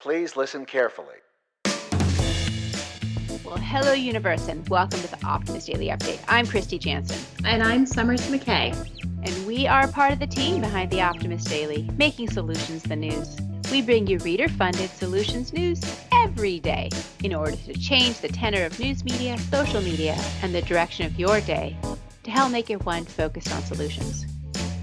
Please listen carefully. Well, hello, universe, and welcome to the Optimist Daily Update. I'm Kristy Jansen. And I'm Summers McKay. And we are part of the team behind the Optimist Daily, making solutions the news. We bring you reader-funded solutions news every day in order to change the tenor of news media, social media, and the direction of your day to help make it one focused on solutions.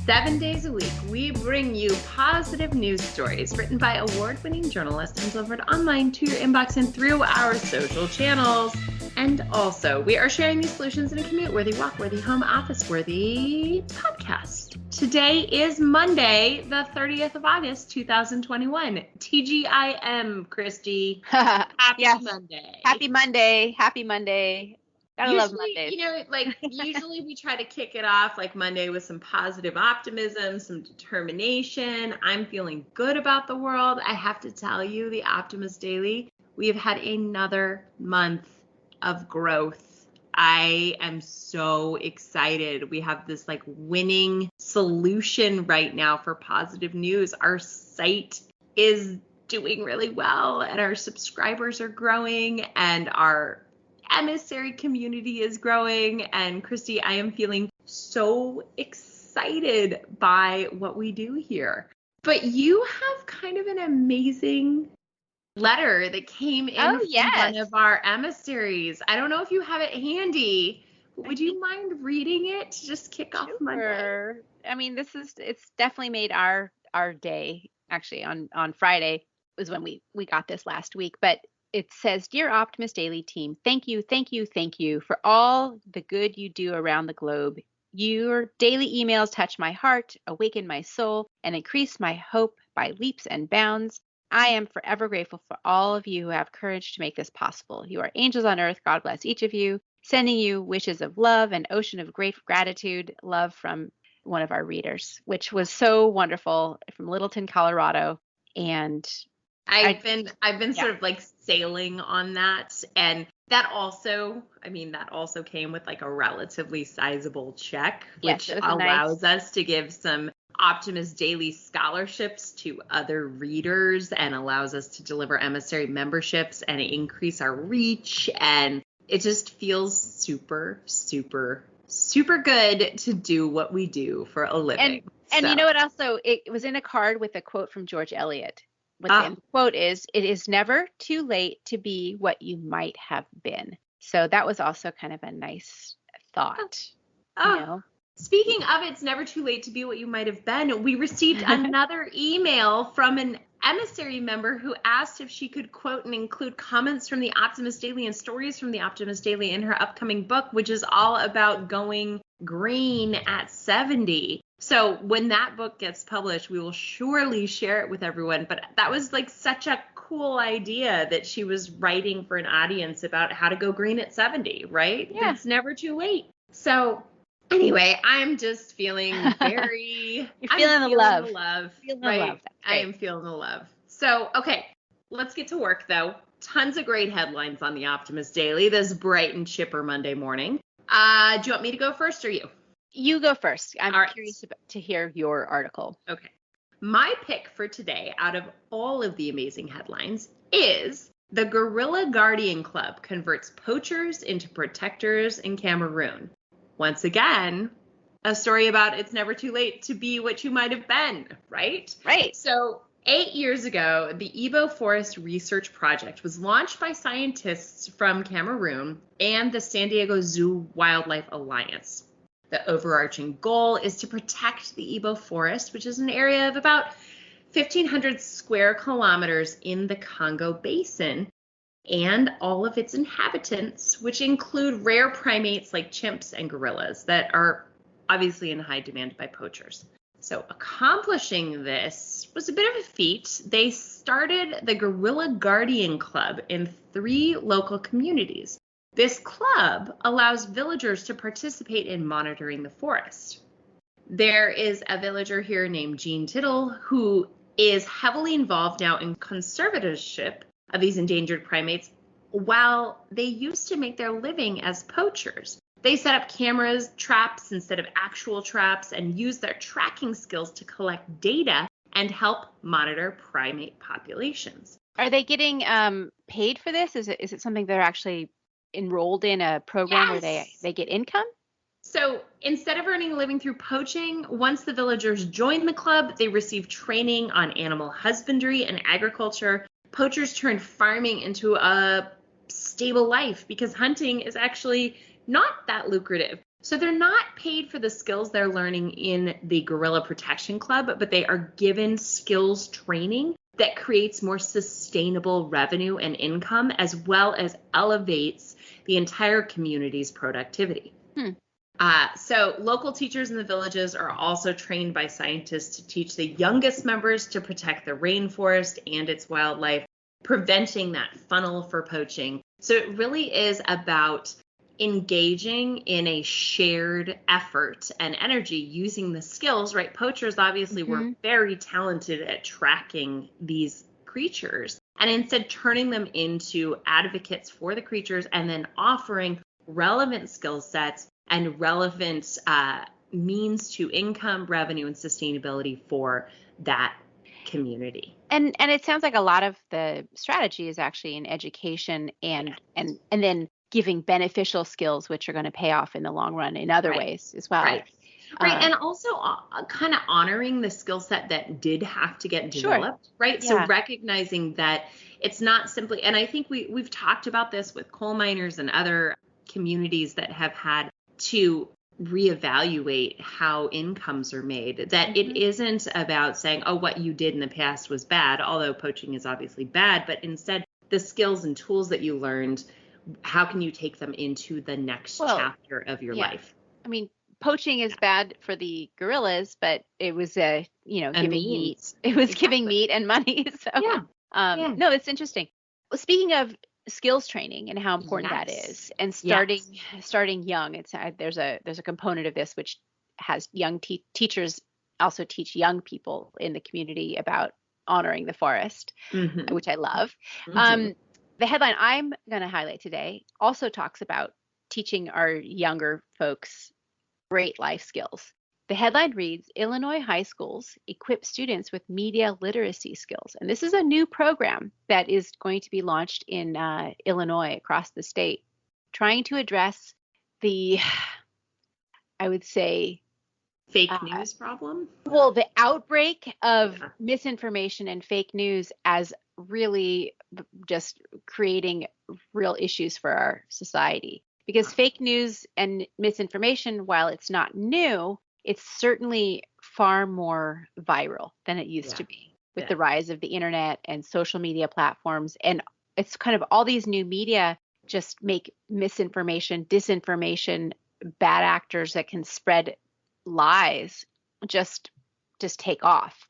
7 days a week, we bring you positive news stories written by award-winning journalists and delivered online to your inbox and through our social channels. And also, we are sharing these solutions in a commute-worthy, walk-worthy, home office-worthy podcast. Today is Monday, the 30th of August, 2021. TGIM, Kristy. Happy Monday. Happy Monday. Happy Monday. Gotta love Mondays. Usually we try to kick it off like Monday with some positive optimism, some determination. I'm feeling good about the world. I have to tell you, the Optimist Daily, we have had another month of growth. I am so excited. We have this winning solution right now for positive news. Our site is doing really well and our subscribers are growing and our emissary community is growing. And Kristy, I am feeling so excited by what we do here. But you have kind of an amazing letter that came in from one of our emissaries. I don't know if you have it handy. Would you mind reading it to just kick off Monday? I mean, it's definitely made our day. Actually, on Friday was when we got this last week, but it says, "Dear Optimist Daily team, thank you for all the good you do around the globe. Your daily emails touch my heart, awaken my soul, and increase my hope by leaps and bounds. I am forever grateful for all of you who have courage to make this possible. You are angels on earth. God bless each of you. Sending you wishes of love and ocean of great gratitude. Love from one of our readers," which was so wonderful, from Littleton, Colorado. And I've been sort of sailing on that. And that also came with a relatively sizable check, which allows us to give some Optimist Daily scholarships to other readers and allows us to deliver emissary memberships and increase our reach. And it just feels super, super, super good to do what we do for a living. And you know what? Also, it was in a card with a quote from George Eliot. The quote is, "It is never too late to be what you might have been." So that was also kind of a nice thought. Speaking of it's never too late to be what you might have been, we received another email from an emissary member who asked if she could quote and include comments from the Optimist Daily and stories from the Optimist Daily in her upcoming book, which is all about going green at 70. So when that book gets published, we will surely share it with everyone. But that was such a cool idea that she was writing for an audience about how to go green at 70, right? Yeah. It's never too late. So anyway, I'm just feeling very... You're feeling the love. Feeling the love. I am feeling the love. So, okay, let's get to work, though. Tons of great headlines on the Optimist Daily this bright and chipper Monday morning. Do you want me to go first or you? You go first. I'm curious to hear your article. Okay. My pick for today, out of all of the amazing headlines, is the Guerrilla Guardian Club converts poachers into protectors in Cameroon. Once again, a story about it's never too late to be what you might have been, right? Right. So 8 years ago, the Igbo Forest Research Project was launched by scientists from Cameroon and the San Diego Zoo Wildlife Alliance. The overarching goal is to protect the Igbo Forest, which is an area of about 1,500 square kilometers in the Congo Basin, and all of its inhabitants, which include rare primates like chimps and gorillas that are obviously in high demand by poachers. So accomplishing this was a bit of a feat. They started the Guerrilla Guardian Club in 3 local communities. This club allows villagers to participate in monitoring the forest. There is a villager here named Jean Tittle who is heavily involved now in conservatorship of these endangered primates, while they used to make their living as poachers. They set up cameras, traps instead of actual traps, and use their tracking skills to collect data and help monitor primate populations. Are they getting paid for this? Is it something they're actually enrolled in a program where Yes. they get income? So instead of earning a living through poaching, once the villagers join the club, they receive training on animal husbandry and agriculture. Poachers turn farming into a stable life because hunting is actually not that lucrative. So they're not paid for the skills they're learning in the Guerrilla Protection Club, but they are given skills training that creates more sustainable revenue and income, as well as elevates the entire community's productivity. Hmm. So local teachers in the villages are also trained by scientists to teach the youngest members to protect the rainforest and its wildlife, preventing that funnel for poaching. So it really is about engaging in a shared effort and energy using the skills, right? Poachers obviously were very talented at tracking these creatures and instead turning them into advocates for the creatures and then offering relevant skill sets and relevant means to income, revenue, and sustainability for that community. And it sounds like a lot of the strategy is actually in education and then giving beneficial skills, which are going to pay off in the long run in other Right. ways as well. Right. Right. And also kind of honoring the skill set that did have to get Sure. developed. Right. Yeah. So recognizing that it's not simply, and I think we've talked about this with coal miners and other communities that have had to reevaluate how incomes are made, that it isn't about saying, oh, what you did in the past was bad, although poaching is obviously bad, but instead the skills and tools that you learned, how can you take them into the next chapter of your life? I mean, poaching is bad for the gorillas, but it was giving meat. It was giving meat and money. So no, it's interesting. Well, speaking of skills training and how important that is, and starting young, it's there's a component of this which has young teachers also teach young people in the community about honoring the forest, which I love. The headline I'm going to highlight today also talks about teaching our younger folks great life skills. The headline reads, Illinois high schools equip students with media literacy skills. And this is a new program that is going to be launched in Illinois across the state, trying to address the, I would say, fake news problem? Well, the outbreak of misinformation and fake news as really just creating real issues for our society. Because fake news and misinformation, while it's not new, it's certainly far more viral than it used to be with the rise of the internet and social media platforms. And it's kind of all these new media just make misinformation, disinformation, bad actors that can spread lies just take off.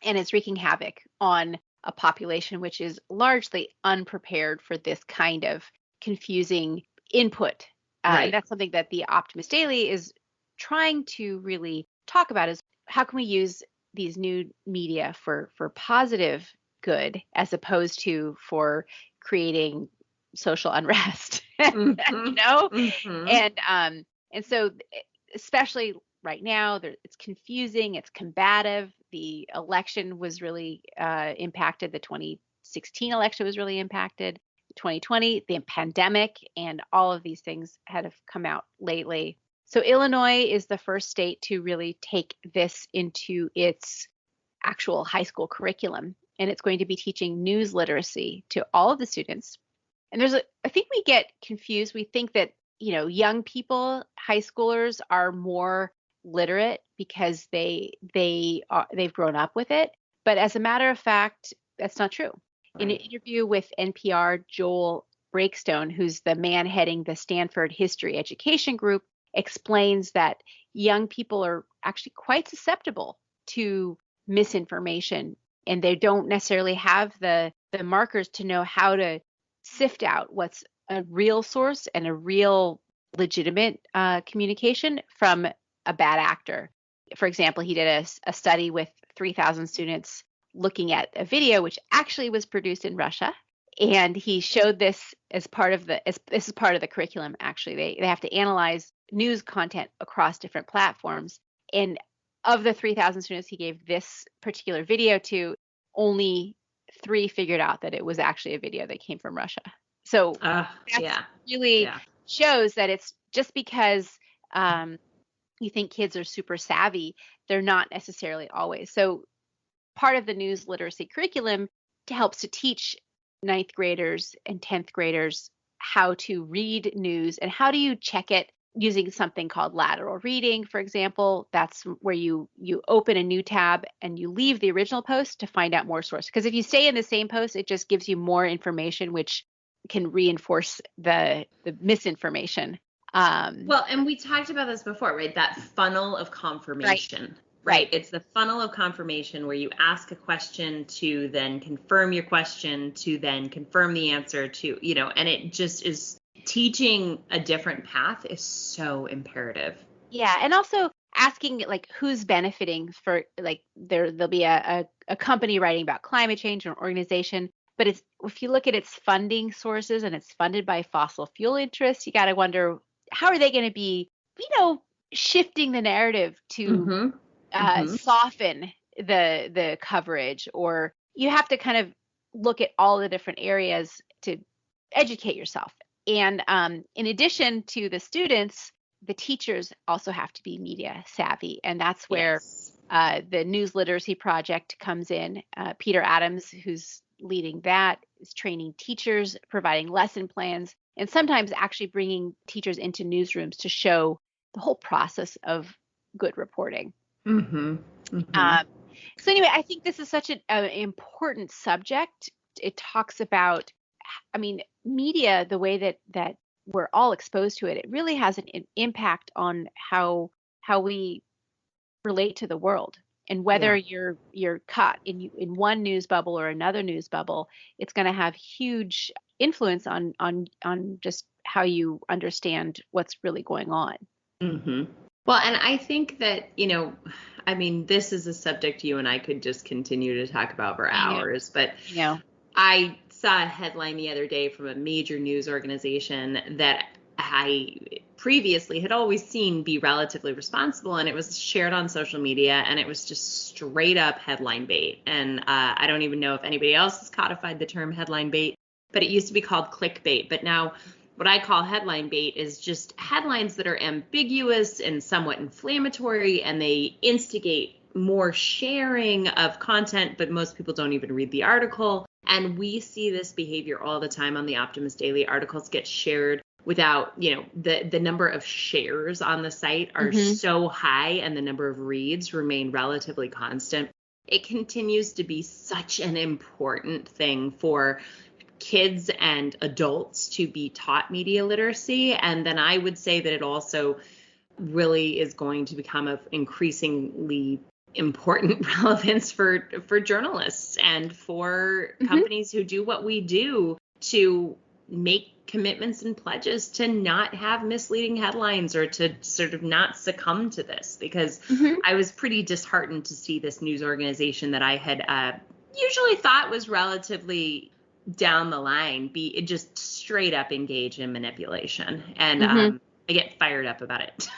And it's wreaking havoc on a population which is largely unprepared for this kind of confusing input. And that's something that the Optimist Daily is trying to really talk about, is how can we use these new media for positive good as opposed to for creating social unrest, And so especially right now, it's confusing, it's combative. The election was really impacted. The 2016 election was really impacted. 2020, the pandemic, and all of these things have come out lately. So Illinois is the first state to really take this into its actual high school curriculum, and it's going to be teaching news literacy to all of the students. And I think we get confused. We think that, young people, high schoolers, are more literate because they've grown up with it. But as a matter of fact, that's not true. In an interview with NPR, Joel Breakstone, who's the man heading the Stanford History Education Group, explains that young people are actually quite susceptible to misinformation, and they don't necessarily have the markers to know how to sift out what's a real source and a real legitimate communication from a bad actor. For example, he did a study with 3,000 students looking at a video which actually was produced in Russia, and he showed this as part of this is part of the curriculum. Actually, they have to analyze news content across different platforms, and of the 3,000 students he gave this particular video to, only 3 figured out that it was actually a video that came from Russia. So that really shows that it's just because you think kids are super savvy, they're not necessarily always. So part of the news literacy curriculum helps to teach 9th graders and 10th graders how to read news and how do you check it using something called lateral reading, for example. That's where you open a new tab and you leave the original post to find out more source. Because if you stay in the same post, it just gives you more information, which can reinforce the misinformation. Well, and we talked about this before, right? That funnel of confirmation. Right. It's the funnel of confirmation where you ask a question to then confirm your question, to then confirm the answer to, and it just is teaching a different path is so imperative. Yeah. And also asking like who's benefiting for like there'll be a company writing about climate change or an organization. But if you look at its funding sources and it's funded by fossil fuel interests, you got to wonder, how are they going to be, shifting the narrative to soften the coverage? Or you have to kind of look at all the different areas to educate yourself. And in addition to the students, the teachers also have to be media savvy. And that's where the News Literacy Project comes in. Peter Adams, who's leading that, is training teachers, providing lesson plans, and sometimes actually bringing teachers into newsrooms to show the whole process of good reporting. So anyway, I think this is such an important subject. It talks about, media, the way that we're all exposed to it, it really has an impact on how we relate to the world. And whether you're caught in one news bubble or another news bubble, it's going to have huge influence on just how you understand what's really going on. Well, and I think that, this is a subject you and I could just continue to talk about for hours, but I saw a headline the other day from a major news organization that I previously had always seen be relatively responsible, and it was shared on social media, and it was just straight up headline bait. And I don't even know if anybody else has codified the term headline bait, but it used to be called clickbait. But now what I call headline bait is just headlines that are ambiguous and somewhat inflammatory, and they instigate more sharing of content, but most people don't even read the article. And we see this behavior all the time on the Optimist Daily. Articles get shared without, the number of shares on the site are so high and the number of reads remain relatively constant. It continues to be such an important thing for kids and adults to be taught media literacy. And then I would say that it also really is going to become of increasingly important relevance for journalists and for companies who do what we do to make commitments and pledges to not have misleading headlines or to sort of not succumb to this, because I was pretty disheartened to see this news organization that I had usually thought was relatively down the line be just straight up engage in manipulation. And I get fired up about it.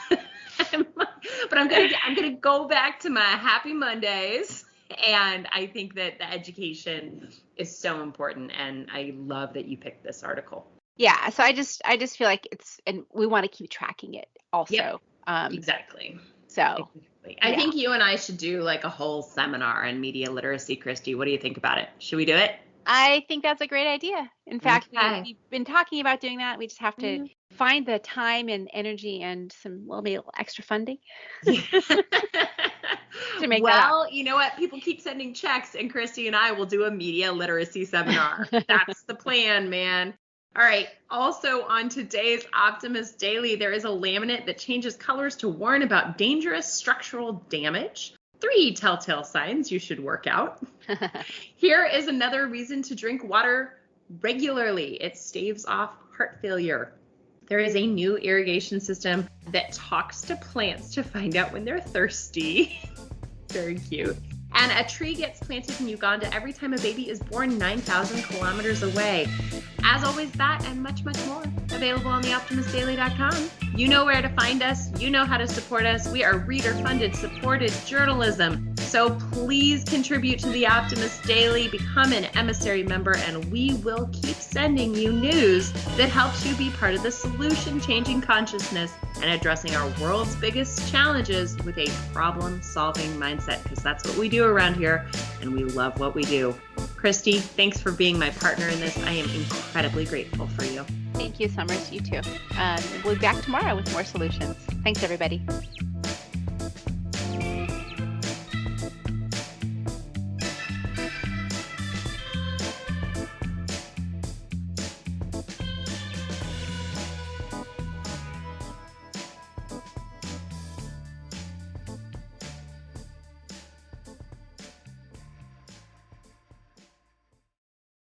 But I'm gonna go back to my happy Mondays, and I think that the education is so important, and I love that you picked this article. Yeah, so I just feel like and we want to keep tracking it also. Yep, exactly. So I think you and I should do like a whole seminar on media literacy, Kristy. What do you think about it? Should we do it? I think that's a great idea. In fact, we've been talking about doing that. We just have to find the time and energy and some maybe extra funding. To make well, you know what? People keep sending checks, and Kristy and I will do a media literacy seminar. That's the plan, man. All right. Also on today's Optimist Daily, there is a laminate that changes colors to warn about dangerous structural damage. 3 telltale signs you should work out. Here is another reason to drink water regularly. It staves off heart failure. There is a new irrigation system that talks to plants to find out when they're thirsty. Very cute. And a tree gets planted in Uganda every time a baby is born 9,000 kilometers away. As always, that and much, much more available on theoptimistdaily.com. You know where to find us. You know how to support us. We are reader-funded, supported journalism. So please contribute to the Optimist Daily, become an emissary member, and we will keep sending you news that helps you be part of the solution-changing consciousness and addressing our world's biggest challenges with a problem-solving mindset, because that's what we do around here, and we love what we do. Kristy, thanks for being my partner in this. I am incredibly grateful for you. Thank you, Summers. You too. We'll be back tomorrow with more solutions. Thanks, everybody.